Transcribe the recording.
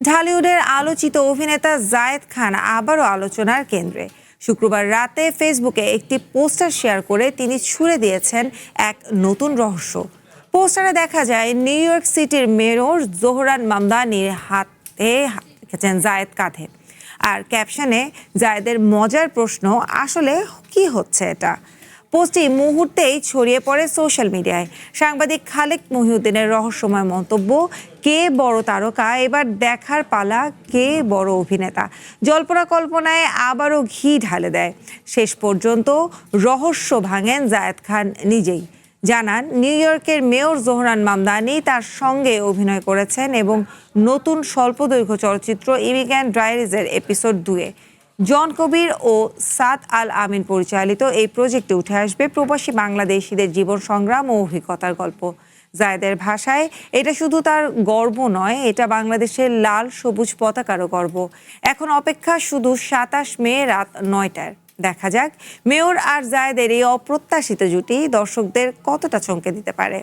ঢালিউডের আলোচিত অভিনেতা জায়েদ খান আবারও আলোচনার কেন্দ্রে। শুক্রবার রাতে ফেসবুকে একটি পোস্টার শেয়ার করে তিনি ছুড়ে দিয়েছেন এক নতুন রহস্য। পোস্টারে দেখা যায় নিউ ইয়র্ক সিটির মেয়র জোহরান মামদানির হাতে রেখেছেন জায়েদ কাঁধে, আর ক্যাপশনে জায়েদের মজার প্রশ্ন, আসলে কি হচ্ছে এটা। পোস্টটি মুহূর্তেই ছড়িয়ে পড়ে সোশ্যাল মিডিয়ায়। সাংবাদিক খালেক মহিউদ্দিনের রহস্যময় মন্তব্য, কে বড় তারকা, এবার দেখার পালা কে বড় অভিনেতা। জল্পনা কল্পনায় আবারও ঘি ঢালে দেয়। শেষ পর্যন্ত রহস্য ভাঙেন জায়েদ খান নিজেই। জানান, নিউ ইয়র্কের মেয়র জোহরান মামদানি তার সঙ্গে অভিনয় করেছেন এবং নতুন স্বল্পদৈর্ঘ্য চলচ্চিত্র ইমিগ্র্যান্ট ডায়েরিজের এপিসোড 2-এ জন কবির ও সাদ আল আমিন পরিচালিত এই প্রজেক্টে উঠে আসবে প্রবাসী বাংলাদেশিদের জীবন সংগ্রাম ও অভিজ্ঞতার গল্প। জায়েদের ভাষায়, এটা শুধু তার গর্ব নয়, এটা বাংলাদেশের লাল সবুজ পতাকারও গর্ব। এখন অপেক্ষা শুধু 27 মে রাত 9টায়। দেখা যাক মেয়র আর জায়েদের এই অপ্রত্যাশিত জুটি দর্শকদের কতটা চমকে দিতে পারে।